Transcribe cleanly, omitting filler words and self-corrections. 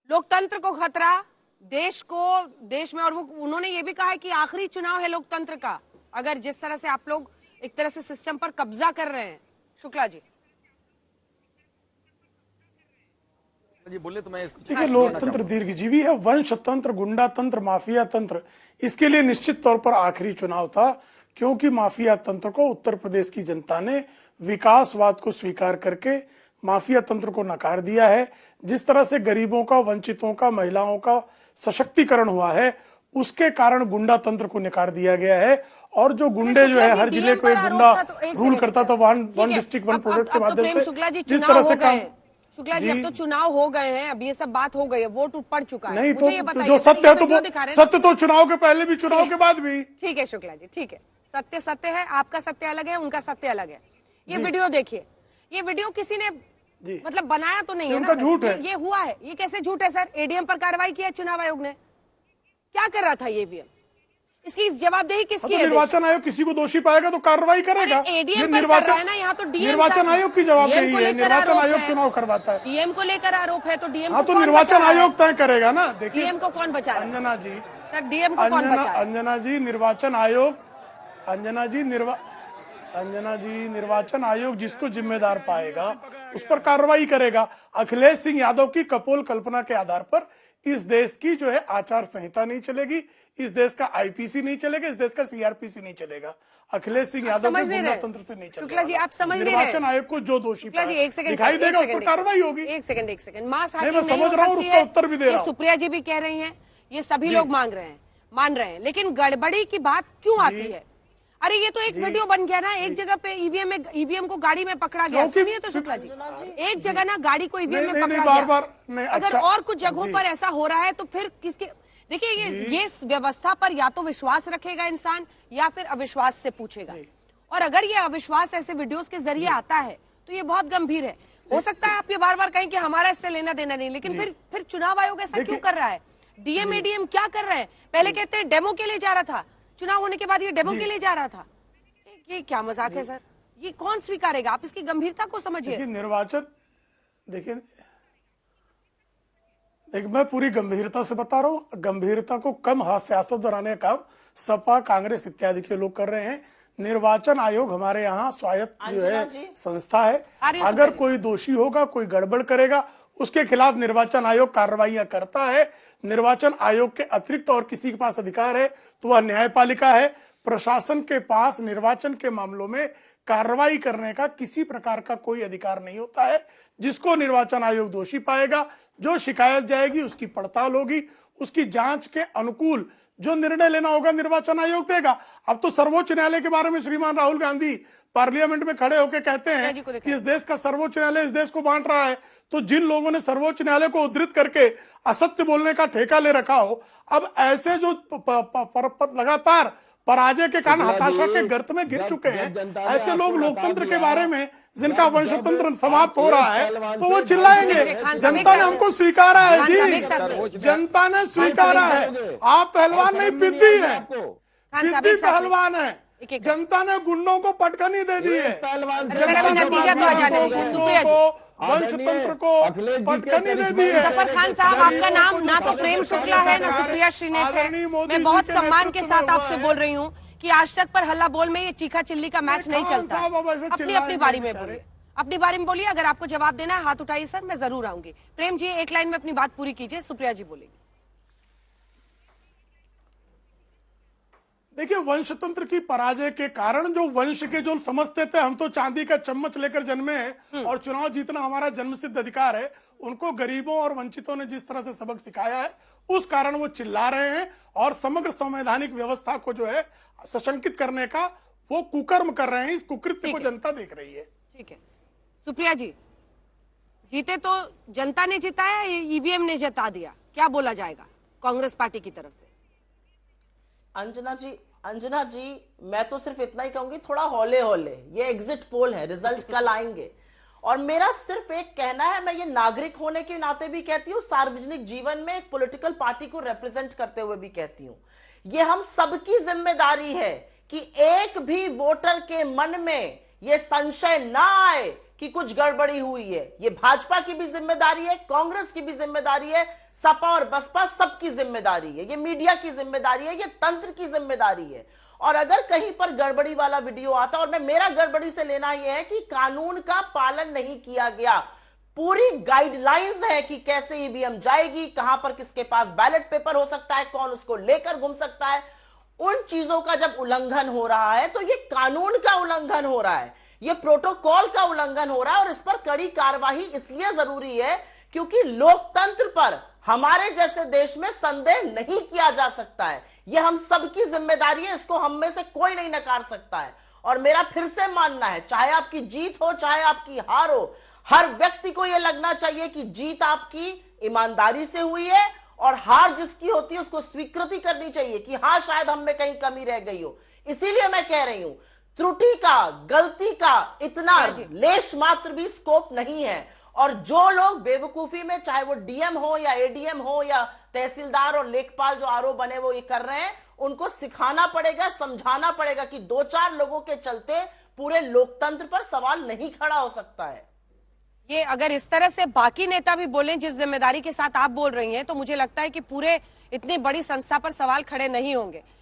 लोकतंत्र को खतरा, देश में, और वो उन्होंने ये भी कहा है कि आखिरी चुनाव है लोकतंत्र का, अगर जिस तरह से आप लोग एक तरह से सिस्टम पर कब्जा कर रहे हैं। शुक्ला जी बोले तो मैं देखिए, लोकतंत्र दीर्घजीवी है, वंश तंत्र, गुंडा तंत्र, माफिया तंत्र, इसके लिए निश्चित तौर पर आखिरी चुनाव था, क्योंकि माफिया तंत्र को उत्तर प्रदेश की जनता ने विकासवाद को स्वीकार करके माफिया तंत्र को नकार दिया है। जिस तरह से गरीबों का, वंचितों का, महिलाओं का सशक्तिकरण हुआ है, उसके कारण गुंडा तंत्र को नकार दिया गया है। और जो गुंडे जो है, हर जिले को एक गुंडा रूल करता था, वन डिस्ट्रिक्ट वन प्रोडक्ट के माध्यम से, जिस तरह से काम। शुक्ला जी, अब तो चुनाव हो गए हैं, अब ये सब बात हो गई है, वोट पड़ चुका है। नहीं तो जो सत्य है, तो सत्य तो चुनाव के पहले भी, चुनाव के बाद भी। ठीक है शुक्ला जी, ठीक है, सत्य सत्य है, आपका सत्य अलग है, उनका सत्य अलग है। ये वीडियो देखिए, ये वीडियो किसी ने मतलब बनाया तो नहीं है ना, झूठ है, ये हुआ है। ये कैसे झूठ है सर? एडीएम पर कार्रवाई की है चुनाव आयोग ने, क्या कर रहा था ये ईवीएम? इसकी जवाबदेही किसकी है? निर्वाचन आयोग किसी को दोषी पाएगा तो कार्रवाई करेगा। एडीएम निर्वाचन है ना, यहाँ तो निर्वाचन आयोग की जवाबदेही है, निर्वाचन आयोग चुनाव करवाता है। डीएम को लेकर आरोप है तो डीएम हाँ, तो निर्वाचन आयोग तय करेगा ना। देखिए, डीएम को कौन बचा रहा है? अंजना जी, सर डीएम को कौन बचा? अंजना जी, निर्वाचन आयोग, अंजना जी, निर्वाचन आयोग जिसको जिम्मेदार पाएगा उस पर कार्रवाई करेगा। अखिलेश सिंह यादव की कपोल कल्पना के आधार पर इस देश की जो है आचार संहिता नहीं चलेगी, इस देश का आईपीसी नहीं चलेगा, इस देश का सीआरपीसी नहीं चलेगा। अखिलेश सिंह यादव के गुंडा तंत्र से नहीं चलेगा। शुक्ला जी, आप समझ नहीं रहे? निर्वाचन आयोग को जो दोषी दिखाई देगा उस पर कार्रवाई होगी। एक सेकंड, मास मैं समझ रहा हूँ, उसका उत्तर भी दे रहा हूँ। सुप्रिया जी भी कह रही हैं, ये सभी लोग मान रहे हैं, लेकिन गड़बड़ी की बात क्यों आती है? अरे ये तो एक वीडियो बन गया ना, एक जगह पे ईवीएम को गाड़ी में पकड़ा गया। सुनिए तो शुक्ला जी, एक जगह ना गाड़ी को ईवीएम में पकड़ा गया। अगर और कुछ जगहों पर ऐसा हो रहा है तो फिर किसके? देखिए, ये व्यवस्था पर या तो विश्वास रखेगा इंसान या फिर अविश्वास से पूछेगा। और अगर ये अविश्वास ऐसे वीडियोस के जरिए आता है तो ये बहुत गंभीर है। हो सकता है आप ये बार बार कहें कि हमारा इससे लेना देना नहीं, लेकिन फिर चुनाव आयोग ऐसा क्यों कर रहा है? डीएम एडीएम क्या कर रहे हैं? पहले कहते हैं डेमो के लिए जा रहा था, चुनाव होने के बाद ये डेमो के लिए जा रहा था। ये क्या मजाक है सर? ये कौन स्वीकारेगा? आप इसकी गंभीरता को समझिए। निर्वाचन, देखिए मैं पूरी गंभीरता से बता रहा हूँ। गंभीरता को कम हास्यास्पद बनाने का काम सपा, कांग्रेस इत्यादि के लोग कर रहे हैं। निर्वाचन आयोग हमारे यहाँ स्वायत्त जो है संस्था है। अगर कोई दोषी होगा, कोई गड़बड़ करेगा, उसके खिलाफ निर्वाचन आयोग कार्रवाइयां करता है। निर्वाचन आयोग के अतिरिक्त और किसी के पास अधिकार है तो वह न्यायपालिका है। प्रशासन के पास निर्वाचन के मामलों में कार्रवाई करने का किसी प्रकार का कोई अधिकार नहीं होता है। जिसको निर्वाचन आयोग दोषी पाएगा, जो शिकायत जाएगी उसकी पड़ताल होगी, उसकी जांच के अनुकूल जो निर्णय लेना होगा निर्वाचन आयोग देगा। अब तो सर्वोच्च न्यायालय के बारे में श्रीमान राहुल गांधी पार्लियामेंट में खड़े होकर कहते हैं कि इस देश का सर्वोच्च न्यायालय इस देश को बांट रहा है। तो जिन लोगों ने सर्वोच्च न्यायालय को उद्धृत करके असत्य बोलने का ठेका ले रखा हो, अब ऐसे जो लगातार पराजय के कारण हताशा के गर्त में गिर चुके हैं, ऐसे लोग लोकतंत्र के बारे में जिनका वंशतंत्र समाप्त हो रहा है तो वो चिल्लाएंगे। जनता ने हमको स्वीकारा है जी, जनता ने स्वीकारा है। आप पहलवान नहीं, पिद्दी है, पिद्दी पहलवान है। जनता ने गुंडों को पटखनी दे दी है, सुप्रिया जी वंशतंत्र को पटखनी दे दी है। जफर खान साहब, आपका नाम ना तो प्रेम शुक्ला है ना सुप्रिया श्रीनेत है। मैं बहुत सम्मान के साथ आपसे बोल रही हूँ कि आज तक पर हल्ला बोल में ये चीखा चिल्ली का मैच नहीं चलता। अपनी बारी में बोलिए, अपनी बारी में बोलिए। अगर आपको जवाब देना है हाथ उठाइए सर, मैं जरूर आऊंगी। प्रेम जी एक लाइन में अपनी बात पूरी कीजिए, सुप्रिया जी बोलेगी। देखिए, वंशतंत्र की पराजय के कारण जो वंश के जो समझते थे हम तो चांदी का चम्मच लेकर जन्मे हैं और चुनाव जीतना हमारा जन्मसिद्ध अधिकार है, उनको गरीबों और वंचितों ने जिस तरह से सबक सिखाया है, उस कारण वो चिल्ला रहे हैं और समग्र संवैधानिक व्यवस्था को जो है सशंकित करने का वो कुकर्म कर रहे हैं। इस कुकृत्य को जनता देख रही है। ठीक है सुप्रिया जी, जीते तो जनता ने जिताया, ईवीएम ने जिता दिया, क्या बोला जाएगा कांग्रेस पार्टी की तरफ से? अंजना जी, मैं तो सिर्फ इतना ही कहूंगी, थोड़ा हौले हौले, ये एग्जिट पोल है, रिजल्ट कल आएंगे। और मेरा सिर्फ एक कहना है, मैं ये नागरिक होने के नाते भी कहती हूँ, सार्वजनिक जीवन में एक पॉलिटिकल पार्टी को रिप्रेजेंट करते हुए भी कहती हूँ, ये हम सबकी जिम्मेदारी है कि एक भी वोटर के मन में ये संशय ना आए कि कुछ गड़बड़ी हुई है। ये भाजपा की भी जिम्मेदारी है, कांग्रेस की भी जिम्मेदारी है, सपा और बसपा सबकी जिम्मेदारी है, ये मीडिया की जिम्मेदारी है, ये तंत्र की जिम्मेदारी है। और अगर कहीं पर गड़बड़ी वाला वीडियो आता, और मेरा गड़बड़ी से लेना यह है कि कानून का पालन नहीं किया गया, पूरी गाइडलाइंस है कि कैसे ईवीएम जाएगी, कहां पर किसके पास बैलेट पेपर हो सकता है, कौन उसको लेकर घूम सकता है, उन चीजों का जब उल्लंघन हो रहा है तो ये कानून का उल्लंघन हो रहा है, ये प्रोटोकॉल का उल्लंघन हो रहा है। और इस पर कड़ी कार्रवाई इसलिए जरूरी है क्योंकि लोकतंत्र पर हमारे जैसे देश में संदेह नहीं किया जा सकता है। यह हम सबकी जिम्मेदारी है, इसको हम में से कोई नहीं नकार सकता है। और मेरा फिर से मानना है, चाहे आपकी जीत हो चाहे आपकी हार हो, हर व्यक्ति को यह लगना चाहिए कि जीत आपकी ईमानदारी से हुई है और हार जिसकी होती है उसको स्वीकृति करनी चाहिए कि हां शायद हम में कहीं कमी रह गई हो। इसीलिए मैं कह रही हूं, त्रुटि का, गलती का इतना लेश मात्र भी स्कोप नहीं है। और जो लोग बेवकूफी में, चाहे वो डीएम हो या एडीएम हो या तहसीलदार और लेखपाल जो आरओ बने वो ये कर रहे हैं, उनको सिखाना पड़ेगा, समझाना पड़ेगा कि 2-4 लोगों के चलते पूरे लोकतंत्र पर सवाल नहीं खड़ा हो सकता है। ये अगर इस तरह से बाकी नेता भी बोलें जिस जिम्मेदारी के साथ आप बोल रही हैं, तो मुझे लगता है कि पूरे इतनी बड़ी संस्था पर सवाल खड़े नहीं होंगे।